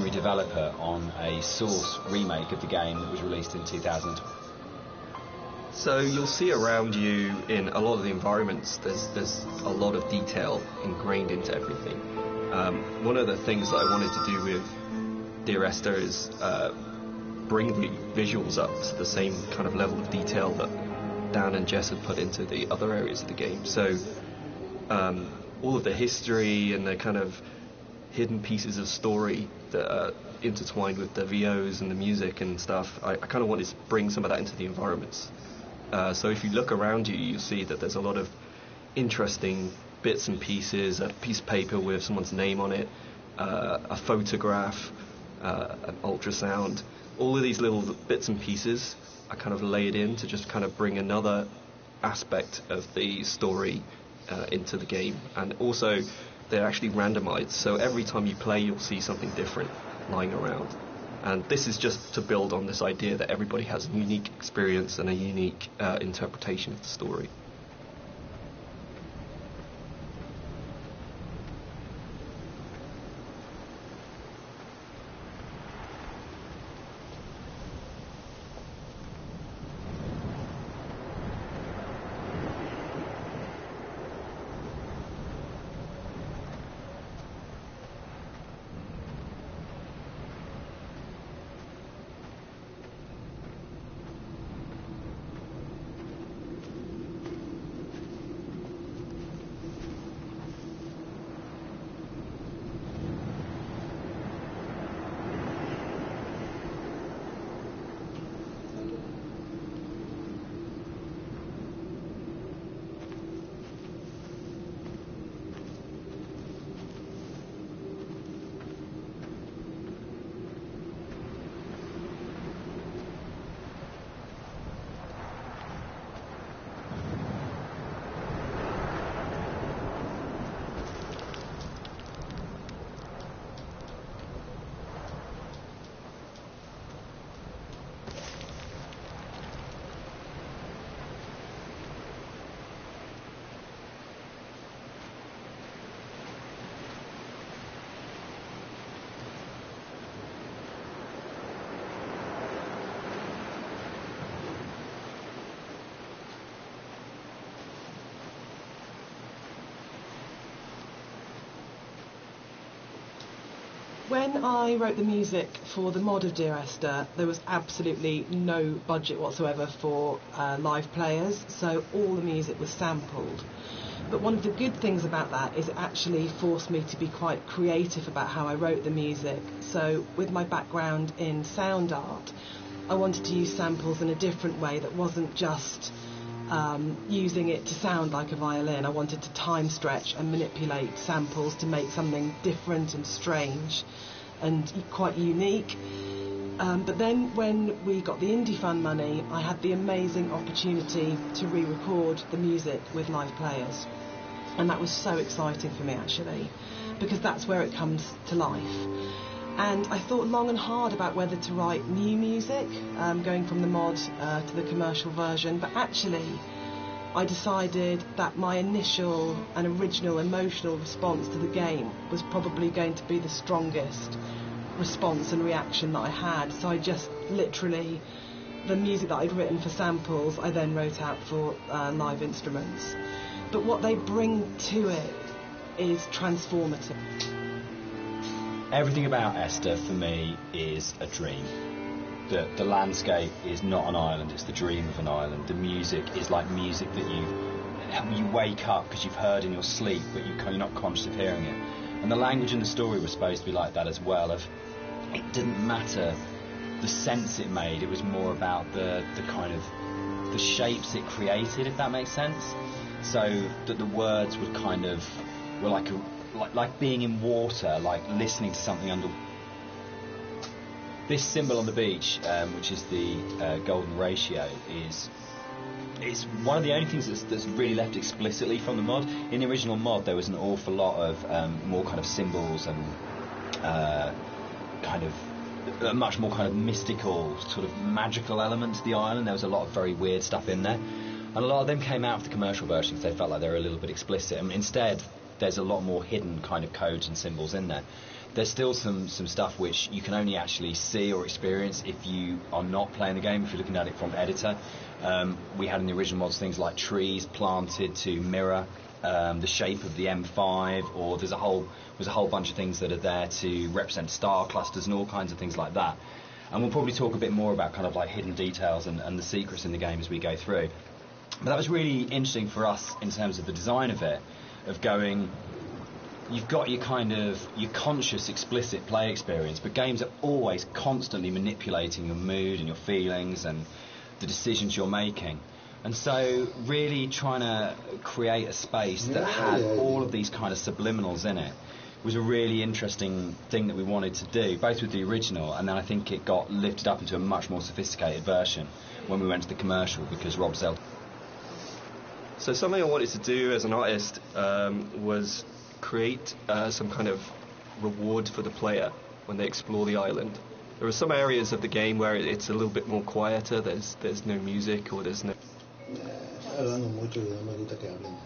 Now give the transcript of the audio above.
primary developer on a Source remake of the game that was released in 2000. So you'll see around you in a lot of the environments, there's a lot of detail ingrained into everything. One of the things that I wanted to do with Dear Esther is bring the visuals up to the same kind of level of detail that Dan and Jess had put into the other areas of the game. So all of the history and the kind of hidden pieces of story that are intertwined with the VOs and the music and stuff, I kind of wanted to bring some of that into the environments. So if you look around you, you'll see that there's a lot of interesting bits and pieces, a piece of paper with someone's name on it, a photograph, an ultrasound. All of these little bits and pieces are kind of laid in to just kind of bring another aspect of the story into the game. And also, they're actually randomized, so every time you play, you'll see something different lying around. And this is just to build on this idea that everybody has a unique experience and a unique interpretation of the story. When I wrote the music for the mod of Dear Esther, there was absolutely no budget whatsoever for live players, so all the music was sampled. But one of the good things about that is it actually forced me to be quite creative about how I wrote the music. So with my background in sound art, I wanted to use samples in a different way that wasn't just using it to sound like a violin. I wanted to time stretch and manipulate samples to make something different and strange and quite unique. But then when we got the Indie Fund money, I had the amazing opportunity to re-record the music with live players. And that was so exciting for me, actually, because that's where it comes to life. And I thought long and hard about whether to write new music, going from the mod to the commercial version, but actually I decided that my initial and original emotional response to the game was probably going to be the strongest response and reaction that I had. So I just literally, the music that I'd written for samples, I then wrote out for live instruments. But what they bring to it is transformative. Everything about Esther for me is a dream. The landscape is not an island, it's the dream of an island. The music is like music that you wake up because you've heard in your sleep, but you're not conscious of hearing it. And the language and the story was supposed to be like that as well. It didn't matter the sense it made, it was more about the kind of the shapes it created, if that makes sense. So that the words would kind of were like being in water, like listening to something under. This symbol on the beach, which is the golden ratio, is one of the only things that's really left explicitly from the mod. In the original mod, there was an awful lot of more kind of symbols and kind of a much more kind of mystical, sort of magical element to the island. There was a lot of very weird stuff in there, and a lot of them came out of the commercial versions. They felt like they were a little bit explicit, and instead there's a lot more hidden kind of codes and symbols in there. there's still some stuff which you can only actually see or experience if you are not playing the game, if you're looking at it from editor. We had in the original mods things like trees planted to mirror the shape of the M5, or there's a whole bunch of things that are there to represent star clusters and all kinds of things like that. And we'll probably talk a bit more about kind of like hidden details and the secrets in the game as we go through. But that was really interesting for us in terms of the design of it, of going, you've got your kind of your conscious, explicit play experience, but games are always constantly manipulating your mood and your feelings and the decisions you're making. And so really trying to create a space that had all of these kind of subliminals in it was a really interesting thing that we wanted to do, both with the original, and then I think it got lifted up into a much more sophisticated version when we went to the commercial, because Rob Zell. So something I wanted to do as an artist was create some kind of reward for the player when they explore the island. There are some areas of the game where it's a little bit more quieter, there's no music, or there's no... Hablando mucho y no me gusta que hablen.